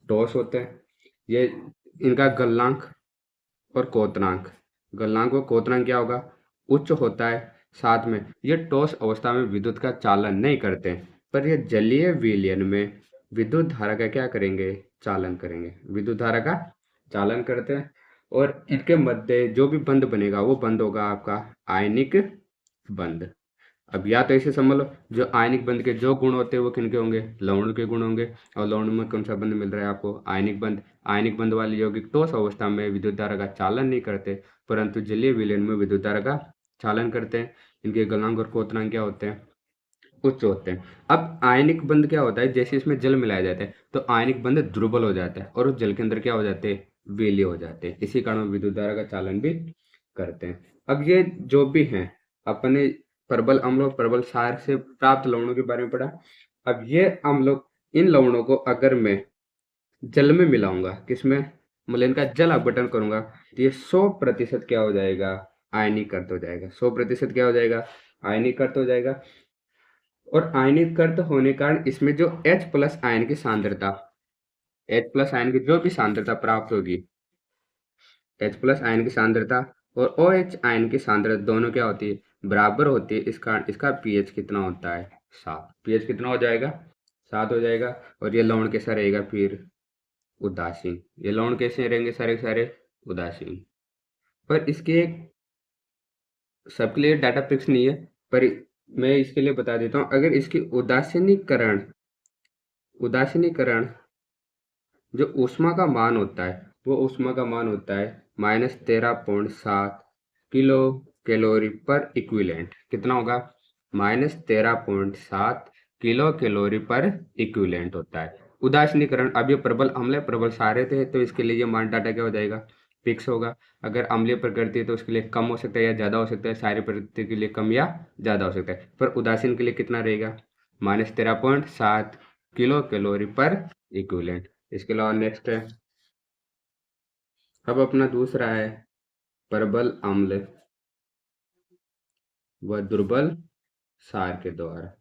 ठोस होते हैं। ये इनका गलनांक और क्वथनांक, गलनांक और क्वथनांक क्या होगा उच्च होता है। साथ में ये ठोस अवस्था में विद्युत का चालन नहीं करते हैं, पर ये जलीय विलयन में विद्युत धारा का क्या करेंगे चालन करेंगे, विद्युत धारा का चालन करते हैं। और इनके मध्य जो भी बंध बनेगा वो बंध होगा आपका आयनिक बंध। अब या तो इसे समझ लो जो आयनिक बंध के जो गुण होते हैं वो किनके होंगे लवण के गुण होंगे। और लवण में कौन सा बंध मिल रहा है आपको आयनिक बंध। आयनिक बंध वाले यौगिक ठोस अवस्था में विद्युत धारा का चालन नहीं करते परंतु जलीय विलयन में विद्युत धारा का चालन करते हैं। इनके गलनांक और क्वथनांक क्या होते हैं उच्च होते हैं। अब आयनिक बंध क्या होता है, जैसे इसमें जल मिलाया जाता है तो आयनिक बंध दुर्बल हो जाता है और उस जल के अंदर क्या हो जाते हैं, विलीय हो जाते हैं। इसी कारण विद्युत धारा का चालन भी करते हैं। अब ये जो भी हैं अपने प्रबल अम्ल और प्रबल क्षार से प्राप्त लवणों के बारे में पढ़ा। अब ये अम्ल, इन लवणों को अगर मैं जल में मिलाऊंगा, किसमें, मतलब इनका जल अपघटन करूंगा, तो ये 100% क्या हो जाएगा, आयनीकृत हो जाएगा। 100% क्या हो जाएगा, आयनीकृत हो जाएगा। और आयनीकृत होने के कारण इसमें जो H प्लस आयन की सांद्रता, H प्लस आयन की जो भी सांद्रता प्राप्त होगी, H प्लस आयन की सांद्रता और OH आयन की सांद्रता दोनों क्या होती है, बराबर होती है। इस कारण इसका pH कितना होता है, 7। pH कितना हो जाएगा, 7 हो जाएगा। और ये लवण कैसा रहेगा फिर, उदासीन। ये लवण कैसे रहेंगे, सारे के सारे उदासीन। पर इसके एक सबके लिए डाटा फिक्स नहीं है, पर मैं इसके लिए बता देता हूँ। अगर इसकी उदासीनीकरण, उदासीनीकरण जो ऊष्मा का मान होता है, वो ऊष्मा का मान होता है -13.7 किलो कैलोरी पर इक्विवेलेंट। कितना होगा, -13.7 किलो कैलोरी पर इक्विवेलेंट होता है उदासीनीकरण। अब ये प्रबल अम्ल है, प्रबल क्षारीय थे, तो इसके लिए ये मान डाटा क्या हो जाएगा, फिक्स होगा। अगर अम्लीय प्रकृति है तो उसके लिए कम हो सकता है या ज़्यादा हो सकता है, क्षारीय प्रकृति के लिए कम या ज़्यादा हो सकता है। पर उदासीन के लिए कितना रहेगा, -13.7 किलो कैलोरी पर इक्विवेलेंट। इसके अलावा नेक्स्ट है, अब अपना दूसरा है प्रबल अम्ल व दुर्बल क्षार के द्वारा,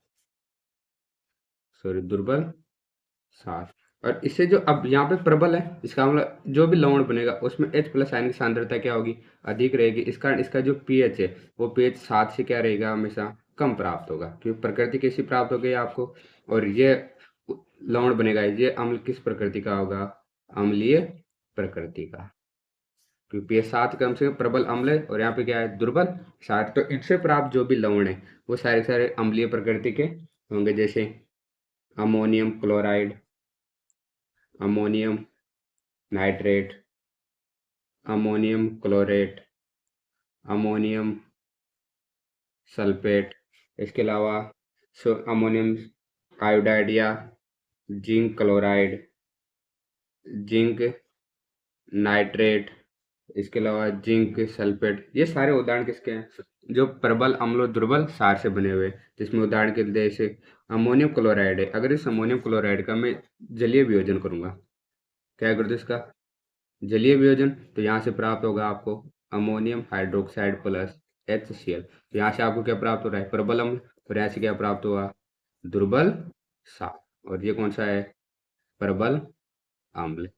सॉरी दुर्बल क्षार। और इससे जो अब यहाँ पे प्रबल है, इसका मतलब जो भी लवण बनेगा उसमें H प्लस आयन की सांद्रता क्या होगी, अधिक रहेगी। इस कारण इसका जो pH है वो pH 7 से क्या रहेगा, हमेशा कम प्राप्त होगा, क्योंकि प्रकृति कैसी प्राप्त हो गई आपको। और ये लवण बनेगा, ये अम्ल किस प्रकृति का होगा, अम्लीय प्रकृति का, क्योंकि ये 7 कम से कम प्रबल अम्ल है। और यहाँ पे क्या है, दुर्बल क्षार। तो इनसे प्राप्त जो भी लवण है वो सारे सारे अम्लीय प्रकृति के होंगे, जैसे ammonium chloride, ammonium nitrate, ammonium chlorate, ammonium sulphate. इसके अलावा अमोनियम आयोडाइड या जिंक क्लोराइड, जिंक नाइट्रेट। इसके अलावा जिंक सल्फेट। ये सारे उदाहरण किसके हैं, जो प्रबल अम्ल और दुर्बल क्षार से बने हुए हैं, जिसमें उदाहरण के लिए जैसे अमोनियम क्लोराइड है। अगर इस अमोनियम क्लोराइड का मैं जलीय वियोजन करूंगा, क्या कर दो इसका जलीय वियोजन, तो यहाँ से प्राप्त होगा आपको अमोनियम हाइड्रोक्साइड प्लस HCl। तो यहाँ से आपको क्या प्राप्त हो रहा है, प्रबल अम्ल। और यहाँ से क्या प्राप्त हुआ, दुर्बल क्षार। और ये कौन सा है, प्रबल अम्ल।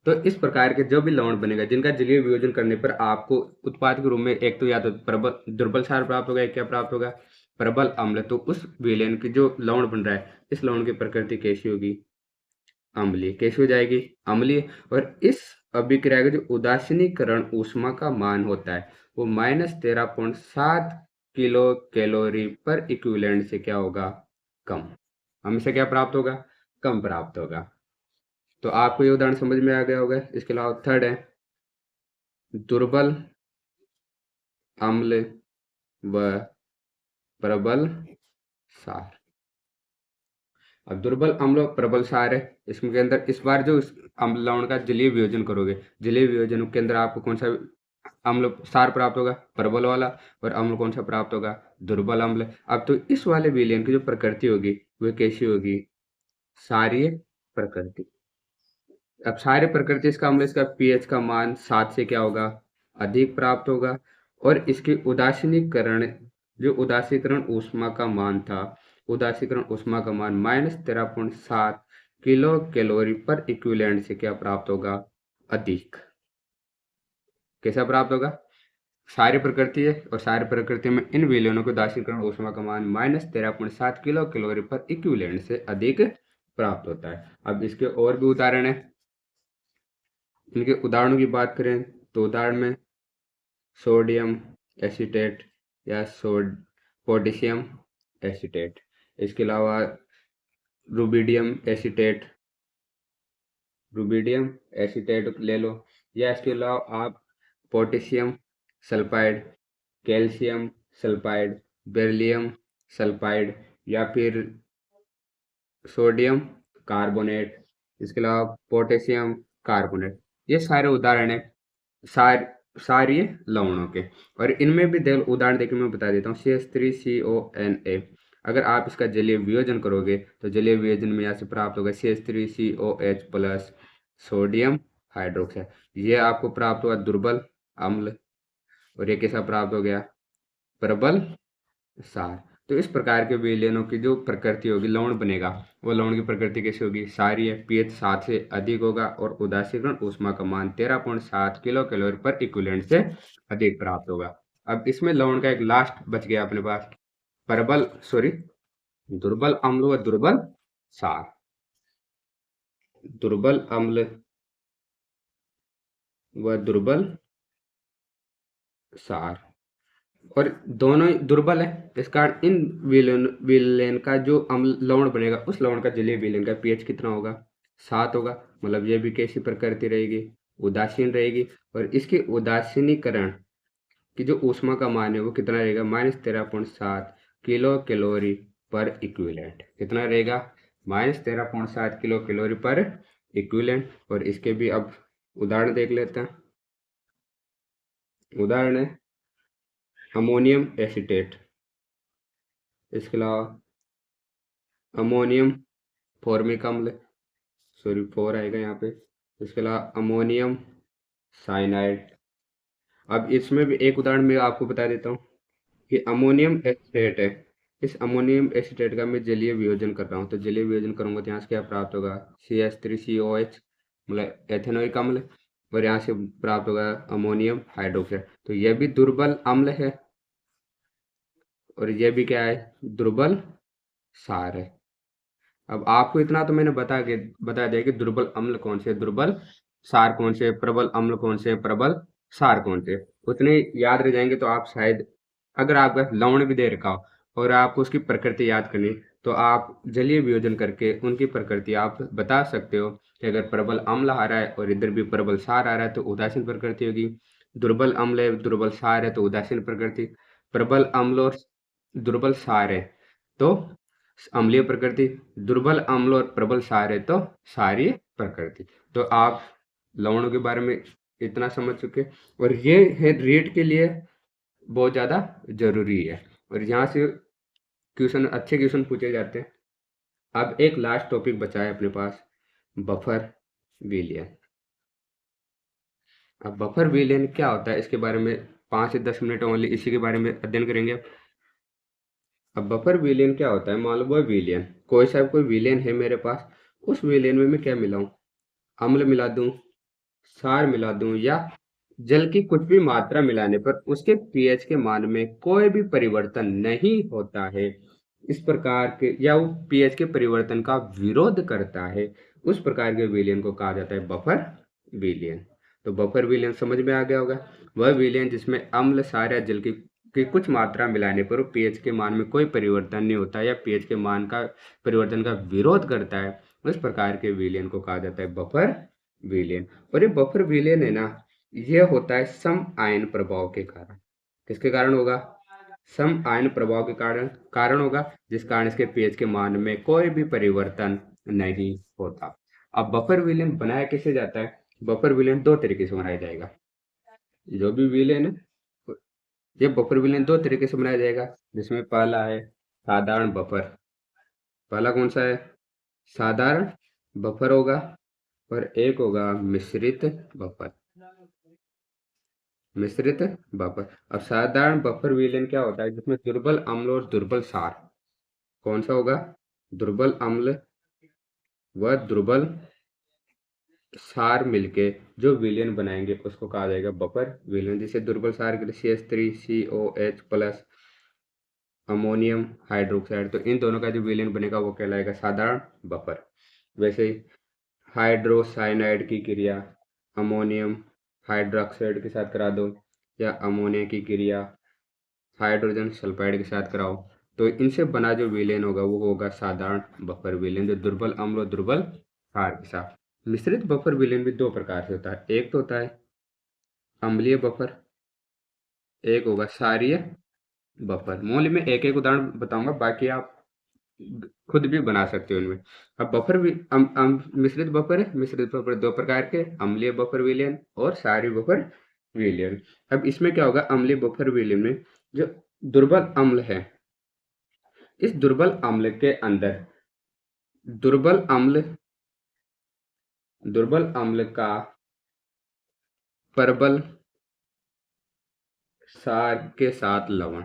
तो इस प्रकार के जो भी लवण बनेगा जिनका जलीय वियोजन करने पर आपको उत्पाद के रूप में एक तो या तो प्रबल दुर्बल क्षार प्राप्त होगा, एक क्या प्राप्त होगा, प्रबल अम्ल। तो उस विलयन की जो लवण बन रहा है, इस लवण की प्रकृति कैसी होगी, अम्लीय। कैसी हो जाएगी, अम्लीय। और इस अभिक्रिया का जो उदासीनीकरण ऊष्मा का मान होता है वो -13.7 किलो कैलोरी पर इक्विवेलेंट से क्या होगा, कम। हमेशा क्या प्राप्त होगा, कम प्राप्त होगा। तो आपको ये उदाहरण समझ में आ गया होगा। इसके अलावा थर्ड है दुर्बल अम्ल व प्रबल क्षार। अब दुर्बल अम्ल और प्रबल क्षार है, इसके अंदर इस बार जो अम्ल लवण का जलीय वियोजन करोगे, जलीय वियोजन के अंदर आपको कौन सा अम्ल क्षार प्राप्त होगा, प्रबल वाला। और अम्ल कौन सा प्राप्त होगा, दुर्बल अम्ल। अब तो इस वाले विलयन की जो प्रकृति होगी वह कैसी होगी, क्षारीय प्रकृति। अब क्षारीय प्रकृति इसका अम्ल, इसका pH का मान 7 से क्या होगा, अधिक प्राप्त होगा। और इसके उदासीनीकरण, जो उदासीकरण ऊष्मा का मान था, उदासीकरण ऊष्मा का मान -13.7 किलो कैलोरी पर इक्विवेलेंट से क्या प्राप्त होगा, अधिक। कैसा प्राप्त होगा, क्षारीय प्रकृति है और क्षारीय प्रकृति में इन विलयनों के उदासीकरण ऊष्मा का मान -13.7 किलो कैलोरी पर इक्विवेलेंट से अधिक प्राप्त होता है। अब इसके और भी उदाहरण है, इनके उदाहरणों की बात करें तो उदाहरण में सोडियम एसीटेट या पोटेशियम एसीटेट। इसके अलावा रुबिडियम एसीटेट, रुबिडियम एसीटेट ले लो। या इसके अलावा आप potassium sulphide, calcium sulphide, beryllium sulphide, या फिर सोडियम कार्बोनेट, इसके अलावा पोटेशियम कार्बोनेट। ये सारे उदाहरण है सार सारी लवणों के। और इनमें भी उदाहरण देके मैं बता देता हूँ। CH3CONA, अगर आप इसका जलीय वियोजन करोगे तो जलीय वियोजन में यहाँ से प्राप्त होगा CH3COH प्लस सोडियम हाइड्रोक्साइड। ये आपको प्राप्त हुआ दुर्बल अम्ल। और ये कैसा प्राप्त हो गया? प्रबल सार। तो इस प्रकार के विलयनों की जो प्रकृति होगी, लवण बनेगा, वो लवण की प्रकृति कैसी होगी? सारी है। पीएच 7 से अधिक होगा और उदासीकरण ऊष्मा का मान 13.7 किलो कैलोरी पर इक्विवेलेंट से अधिक प्राप्त होगा। अब इसमें लवण का एक लास्ट बच गया अपने पास, प्रबल सॉरी दुर्बल अम्ल व दुर्बल सार। दुर्बल अम्ल व दुर्बल सार, और दोनों ही दुर्बल है। इस कारण इन विलेन का जो अम्ल लवण बनेगा, उस लवण का जलीय विलेन का पीएच कितना होगा? 7 होगा। मतलब ये भी कैसी प्रकृति रहेगी? उदासीन रहेगी। और इसकी उदासीनीकरण की जो ऊष्मा का मान है वो कितना रहेगा? -13.7 किलो कैलोरी पर इक्विवेलेंट। कितना रहेगा? -13.7 किलो कैलोरी पर इक्विवेलेंट। और इसके भी अब उदाहरण देख लेते हैं। उदाहरण है अमोनियम एसीटेट, इसके अलावा अमोनियम फॉर्मिक अम्ल, सॉरी 4 आएगा यहाँ पे। इसके अलावा अमोनियम साइनाइड। अब इसमें भी एक उदाहरण मैं आपको बता देता हूँ कि अमोनियम एसीटेट है। इस अमोनियम एसीटेट का मैं जलीय वियोजन कर रहा हूँ, तो जलीय वियोजन करूंगा तो यहाँ से क्या प्राप्त होगा? CH3COH, मतलब एथेनोइक अम्ल। और यहाँ से प्राप्त होगा अमोनियम हाइड्रोक्साइड। तो यह भी दुर्बल अम्ल है और यह भी क्या है? दुर्बल सार है। अब आपको इतना तो मैंने बता दिया कि दुर्बल अम्ल कौन से, दुर्बल सार कौन से, प्रबल अम्ल कौन से, प्रबल सार कौन से। उतने याद रह जाएंगे तो आप शायद, अगर आपका लवण भी दे रखा हो और आपको उसकी प्रकृति याद करनी, तो आप जलीय वियोजन करके उनकी प्रकृति आप बता सकते हो कि अगर प्रबल अम्ल आ रहा है और इधर भी प्रबल सार आ रहा है तो उदासीन प्रकृति होगी। दुर्बल अम्ल है, दुर्बल सार है तो उदासीन प्रकृति। प्रबल अम्ल और दुर्बल सार है तो अम्लीय प्रकृति। दुर्बल अम्ल और प्रबल सार है तो क्षारीय प्रकृति। तो आप लवणों के बारे में इतना समझ चुके। और ये है रीट के लिए बहुत ज़्यादा जरूरी है। और यहाँ से क्वेश्चन, अच्छे क्वेश्चन पूछे जाते हैं। अब एक लास्ट टॉपिक बचा है अपने पास, बफर विलयन। अब बफर विलयन क्या होता है, इसके बारे में 5 से 10 मिनट ओनली इसी के बारे में अध्ययन करेंगे। अब बफर विलेन क्या होता है? मान लो वह विलेन, कोई विलेन है मेरे पास, उस विलेन में मैं क्या मिलाऊं? अम्ल मिला दूं, सार मिला दूं, या जल की कुछ भी मात्रा मिलाने पर उसके पीएच के मान में कोई भी परिवर्तन नहीं होता है, इस प्रकार के, या वो पीएच के परिवर्तन का विरोध करता है, उस प्रकार के विलेन को कहा जाता है बफर विलेन। तो बफर विलेन समझ में आ गया होगा। वह विलेन जिसमें अम्ल, सार या जल की कुछ मात्रा मिलाने पर पीएच के मान में कोई परिवर्तन नहीं होता या पीएच के मान का परिवर्तन का विरोध करता है, उस प्रकार के विलेन को कहा जाता है बफर विलेन। और ये बफर विलेन है ना, ये होता है सम आयन प्रभाव के कारण। किसके कारण होगा? सम आयन प्रभाव के कारण कारण होगा, जिस कारण इसके पीएच के मान में कोई भी परिवर्तन नहीं होता। अब बफर विलेन बनाया कैसे जाता है? बफर विलेन दो तरीके से बनाया जाएगा। जो भी विलेन है, ये बफर विलेन दो तरीके से बनाया जाएगा, जिसमें पहला है साधारण बफर। पहला कौन सा है? साधारण बफर होगा। और एक होगा मिश्रित बफर। मिश्रित बफर। अब साधारण बफर विलेन क्या होता है? जिसमें दुर्बल अम्ल और दुर्बल सार। कौन सा होगा? दुर्बल अम्ल व दुर्बल सार मिलके जो विलेन बनाएंगे उसको कहा जाएगा बफर विलेन। जैसे दुर्बल सार के लिए CH3COH प्लस अमोनियम हाइड्रोक्साइड, तो इन दोनों का जो विलेन बनेगा वो कहलाएगा साधारण बफर। वैसे ही हाइड्रोसाइनाइड की क्रिया अमोनियम हाइड्रोक्साइड के साथ करा दो, या अमोनिया की क्रिया हाइड्रोजन सल्फाइड के साथ कराओ, तो इनसे बना जो विलेन होगा वो होगा साधारण बफर विलेन, जो दुर्बल अम्ल और दुर्बल क्षार के साथ। मिश्रित बफर विलेन भी दो प्रकार से होता है। एक तो होता है अम्लीय बफर, एक होगा क्षारीय बफर। मूल्य में एक एक उदाहरण बताऊंगा, बाकी आप खुद भी बना सकते हो इनमें। अब बफर भी मिश्रित बफर है, मिश्रित बफर दो प्रकार के, अम्लीय बफर विलयन और क्षारीय बफर विलयन। अब इसमें क्या होगा, अम्लीय बफर विलयन में जो दुर्बल अम्ल है, इस दुर्बल अम्ल के अंदर दुर्बल अम्ल दुर्बल अम्ल का प्रबल क्षार के साथ लवण,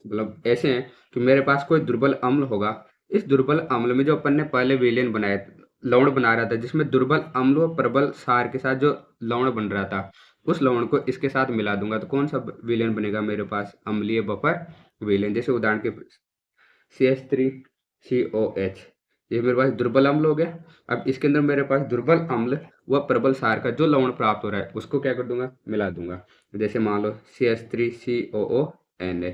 मतलब ऐसे हैं कि मेरे पास कोई दुर्बल अम्ल होगा, इस दुर्बल अम्ल में जो अपन ने पहले विलेन बनाया, लवण बना रहा था, जिसमें दुर्बल अम्ल व प्रबल क्षार के साथ जो लवण बन रहा था, उस लवण को इसके साथ मिला दूंगा तो कौन सा विलेन बनेगा मेरे पास, अम्लीय बफर विलेन। जैसे उदाहरण के CH3COH, ये मेरे पास दुर्बल अम्ल हो गया। अब इसके अंदर मेरे पास दुर्बल अम्ल व प्रबल क्षार का जो लवण प्राप्त हो रहा है उसको क्या कर दूंगा, मिला दूंगा। जैसे मान लो CH3COONA,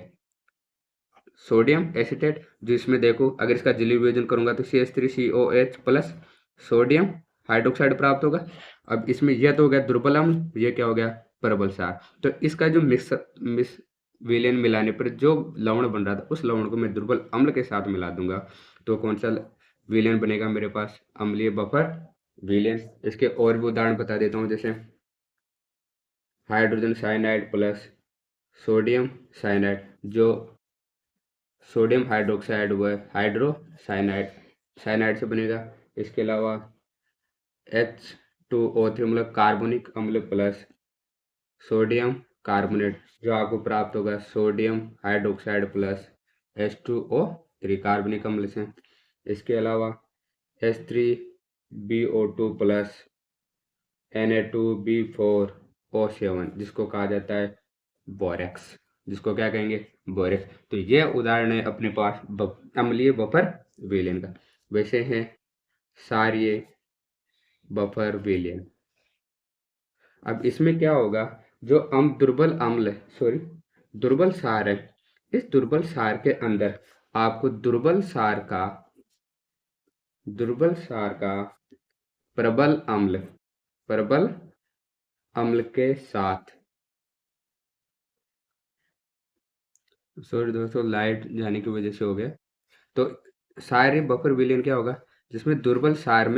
सोडियम एसीटेट, जो इसमें देखो अगर इसका जलीय वियोजन करूंगा तो CH3COH प्लस सोडियम हाइड्रोक्साइड प्राप्त होगा। अब इसमें यह तो हो गया दुर्बल अम्ल, ये क्या हो गया, प्रबल क्षार। तो इसका जो मिस विलेन मिलाने पर जो लवण बन रहा था, उस लवण को मैं दुर्बल अम्ल के साथ मिला दूंगा तो कौन सा विलेन बनेगा मेरे पास, अम्लीय बफर विलेन। इसके और भी उदाहरण बता देता हूँ, जैसे hydrogen cyanide plus sodium cyanide, जो सोडियम हाइड्रोक्साइड व हाइड्रोसाइनाइड साइनाइड से बनेगा। इसके अलावा H2O3 मतलब कार्बोनिक अम्ल प्लस सोडियम कार्बोनेट, जो आपको प्राप्त होगा सोडियम हाइड्रोक्साइड प्लस H2O3 कार्बनिक अम्ल से। इसके अलावा H3BO2 प्लस Na2B4O7, जिसको कहा जाता है बोरेक्स, जिसको क्या कहेंगे, बोरेक्स। तो ये उदाहरण है अपने पास अम्लीय बफर विलेन का। वैसे हैं क्षारीय बफर विलेन। अब इसमें क्या होगा, जो दुर्बल अम्ल, सॉरी, दुर्बल क्षार है, इस दुर्बल क्षार के अंदर आपको दुर्बल क्षार का प्रबल अम्ल के साथ, सॉरी दोस्तों लाइट जाने की वजह से हो गया। तो क्षारीय बफर विलयन क्या होगा, जिसमें दुर्बल क्षार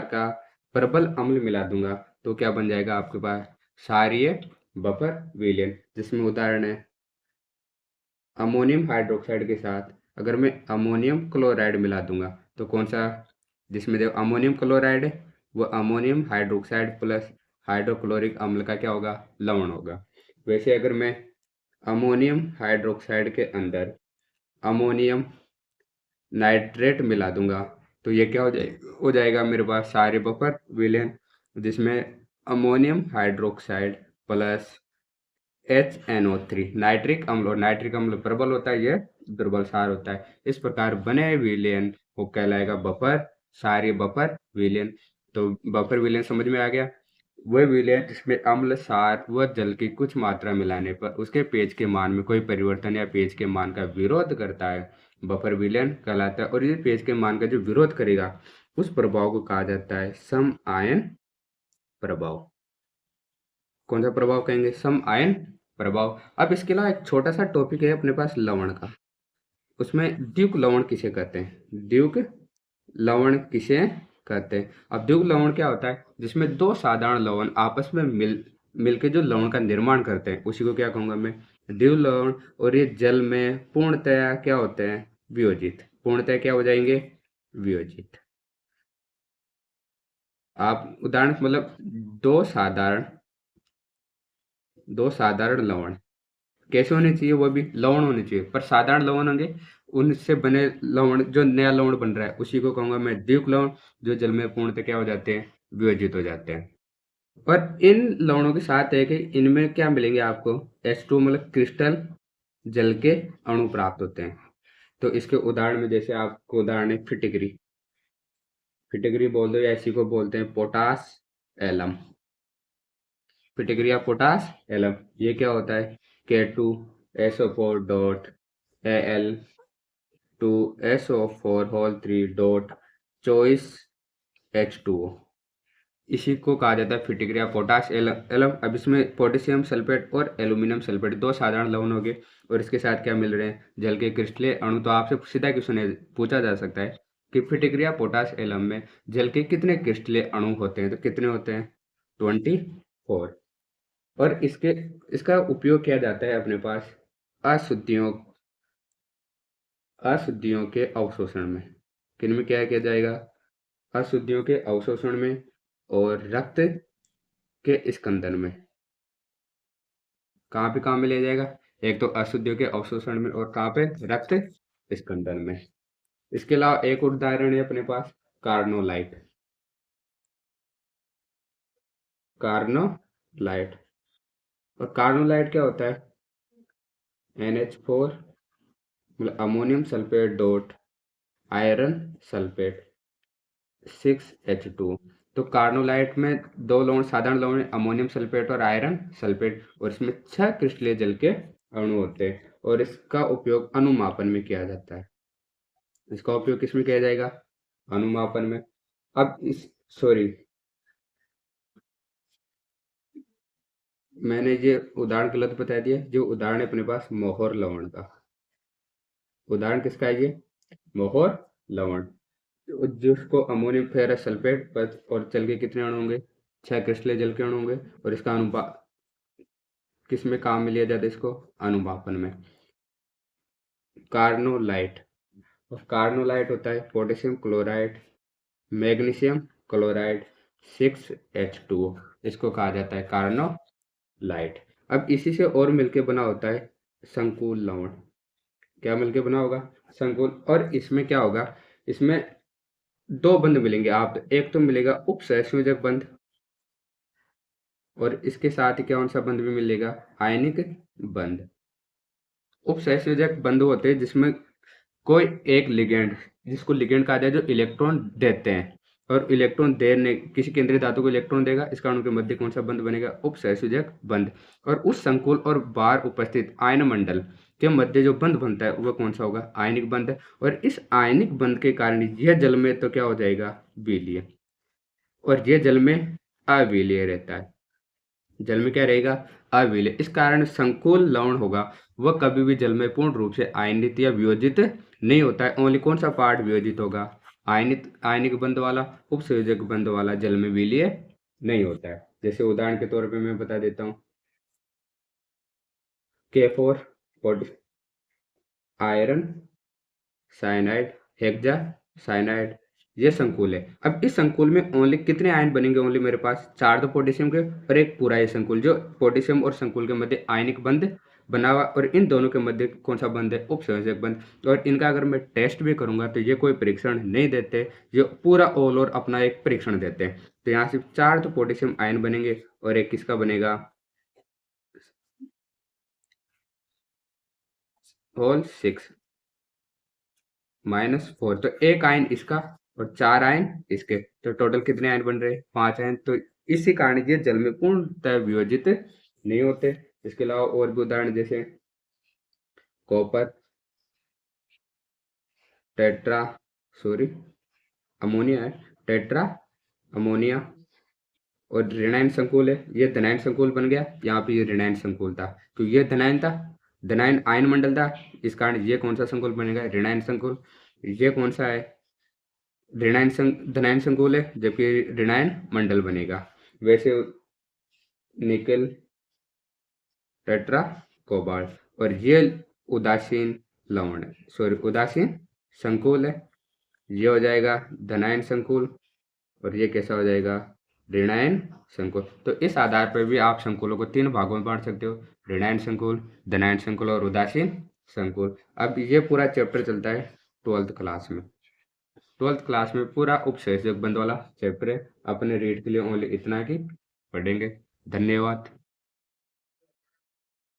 का प्रबल अम्ल मिला दूंगा तो क्या बन जाएगा आपके पास, क्षारीय बफर विलयन। जिसमें उदाहरण है अमोनियम हाइड्रोक्साइड के साथ अगर मैं अमोनियम क्लोराइड मिला दूंगा तो कौन सा, जिसमें देखो अमोनियम क्लोराइड है, वो अमोनियम हाइड्रोक्साइड प्लस हाइड्रोक्लोरिक अम्ल का क्या होगा, लवण होगा। वैसे अगर मैं अमोनियम हाइड्रोक्साइड के अंदर अमोनियम नाइट्रेट मिला दूंगा तो ये क्या हो जाएगा मेरे पास क्षारीय बफर विलेन, जिसमें ammonium hydroxide plus HNO3 nitric अम्ल, और नाइट्रिक अम्ल प्रबल होता है, यह दुर्बल क्षार होता है। इस प्रकार बने विलेन को कहलाएगा बफर, क्षारीय बफर विलेन। तो बफर विलेन समझ में आ गया, वह विलयन जिसमें अम्ल क्षार व जल की कुछ मात्रा मिलाने पर उसके पेज के मान में कोई परिवर्तन या पेज के मान का विरोध करता है, बफर विलयन कहलाता है। और ये पेज के मान का जो विरोध करेगा उस प्रभाव को कहा जाता है सम आयन प्रभाव। कौन सा प्रभाव कहेंगे, सम आयन प्रभाव। अब इसके अलावा एक छोटा सा टॉपिक है अपने पास लवण का, उसमें द्युक लवण किसे कहते हैं, द्युक लवण किसे कहते हैं। अब द्युक लवण क्या होता है, जिसमें दो साधारण लवण आपस में मिलके जो लवण का निर्माण करते हैं उसी को क्या कहूंगा मैं, द्युक लवण। और ये जल में पूर्णतया क्या होते हैं, वियोजित, पूर्णतया क्या हो जाएंगे, वियोजित। आप उदाहरण मतलब दो साधारण दो साधारण लवण कैसे होने चाहिए, वो भी लवण होने चाहिए, पर साधारण लवण होंगे, उनसे बने लवण जो नया लवण बन रहा है उसी को कहूंगा मैं द्वीप लवण, जो जल में पूर्णतः क्या हो जाते हैं, वियोजित हो जाते हैं। और इन लवणों के साथ है कि इनमें क्या मिलेंगे आपको, H2 मतलब क्रिस्टल जल के अणु प्राप्त होते हैं। तो इसके उदाहरण में जैसे आपको उदाहरण है फिटिकरी, फिटिकरी बोल दो या इसी को बोलते हैं पोटास एलम, फिटिकरी या पोटास एलम। ये क्या होता है, K2SO4 dot Al2SO4 whole 3 dot choice H2O। इसी को कहा जाता है फिटिक्रिया पोटाश एलम। अब इसमें पोटेशियम सल्फेट और एल्यूमिनियम सल्फेट दो साधारण लवण हो गए, और इसके साथ क्या मिल रहे हैं, जल के क्रिस्टलीय अणु। तो आपसे सीधा क्वेश्चन पूछा जा सकता है कि फिटिक्रिया पोटाश एलम में जल के कितने क्रिस्टलीय अणु होते हैं, तो कितने होते हैं, 24। और इसका उपयोग किया जाता है अपने पास अशुद्धियों अशुद्धियों के अवशोषण में। किन में क्या किया जाएगा, अशुद्धियों के अवशोषण में और रक्त के स्कंदन में। कहाँ पे काम में लिया जाएगा, एक तो अशुद्धियों के अवशोषण में, और कहाँ पे, रक्त स्कंदन में। इसके अलावा एक और उदाहरण है अपने पास, कार्नोलाइट। कार्नोलाइट, और कार्नोलाइट क्या होता है, NH4 मतलब ammonium sulphate dot iron sulphate 6H2। तो कार्नोलाइट में दो लवण, साधारण लवण, अमोनियम सल्फेट और आयरन सल्फेट, और इसमें 6 क्रिस्टलीय जल के अणु होते हैं, और इसका उपयोग अनुमापन में किया जाता है। इसका उपयोग किसमें किया जाएगा, अनुमापन में। अब इस सॉरी, मैंने ये उदाहरण गलत बता दिया। जो उदाहरण है अपने पास मोहर लवण का, उदाहरण किसका है ये, मोहर लवण, जिसको अमोनियम फेरस सल्फेट पर, और जल के कितने अणु होंगे, 6 क्रिस्टलीय जल के अणु होंगे, और इसका अनुपात किस में काम में लिया जाता है, इसको अनुमापन में। कार्नोलाइट, और कार्नोलाइट होता है potassium chloride magnesium chloride 6H2O, इसको कहा जाता है कार्नोलाइट। अब इसी से और मिलके बना होता है संकुल लवण। क्या मिलके बना होगा, संकुल। और इसमें क्या होगा, इसमें दो बंध मिलेंगे आप, एक तो मिलेगा उपसहसंयोजक बंध, और इसके साथ ही कौन सा बंध भी मिलेगा, आयनिक बंध। उपसहसंयोजक बंध होते हैं जिसमें कोई एक लिगेंड, जिसको लिगेंड कहा जाए, जो इलेक्ट्रॉन देते हैं, और इलेक्ट्रॉन देने, किसी केंद्रीय धातु को इलेक्ट्रॉन देगा, इस कारण के मध्य कौन सा बंध बनेगा, उपसहसंयोजक बंध। और उस संकुल और बाहर उपस्थित आयन मंडल के मध्य जो बंध बनता है वह कौन सा होगा, आयनिक बंध। और इस आयनिक बंध के कारण यह जल में तो क्या हो जाएगा, विलीय, और यह जल में अविलीय रहता है। जल में क्या रहेगा, अविलीय। इस कारण संकुल लवण होगा वह कभी भी जल में पूर्ण रूप से आयनित या वियोजित नहीं होता है। ओनली कौन सा पार्ट वियोजित होगा, आयनिक बंध वाला, उपसंयोजक बंध वाला जल में विलीय नहीं होता है। जैसे उदाहरण के तौर पे मैं बता देता हूँ, K4 iron cyanide hexa cyanide, ये संकुल है। अब इस संकुल में ओनली कितने आयन बनेंगे, ओनली मेरे पास 4 तो पोटेशियम के, और एक पूरा ये संकुल, जो पोटेशियम और संकुल के मध्य आयनिक बंध बना हुआ, और इन दोनों के मध्य कौन सा बंध है, उपसंयोजक बंध। और इनका अगर मैं टेस्ट भी करूंगा तो ये कोई परीक्षण नहीं देते, ये पूरा ऑल ओवर अपना एक परीक्षण देते हैं। तो यहाँ सिर्फ 4 तो पोटेशियम आयन बनेंगे, और एक किसका बनेगा, होल 6 -4। तो एक आयन इसका और 4 आयन इसके, तो टोटल कितने आयन बन रहे हैं, 5 आयन। तो इसी कारण ये जल में पूर्णतः वियोजित नहीं होते। इसके अलावा और भी उदाहरण, जैसे कॉपर टेट्रा सॉरी अमोनिया है, टेट्रा अमोनिया, और ऋणायन संकुल है, ये धनायन संकुल बन गया। यहाँ पे ये ऋणायन संकुल था, तो ये धनायन था, धनायन आयन मंडल था, इस कारण ये कौन सा संकुल बनेगा, ऋणायन संकुल। ये कौन सा है, धनायन संकुल है, जबकि ऋणायन मंडल बनेगा। वैसे निकल टेट्रा कोबाल्ट, और ये उदासीन लवण है, सॉरी उदासीन संकुल है, ये हो जाएगा धनायन संकुल, और ये कैसा हो जाएगा, ऋणायन संकुल। तो इस आधार पर भी आप संकुलों को 3 भागों में बांट सकते हो, ऋणायन संकुल, धनायन संकुल और उदासीन संकुल। अब ये पूरा चैप्टर चलता है 12th क्लास में। 12th क्लास में पूरा उपसंयोजक बंध वाला चैप्टर है। अपने रीड के लिए ओनली इतना ही पढ़ेंगे। धन्यवाद।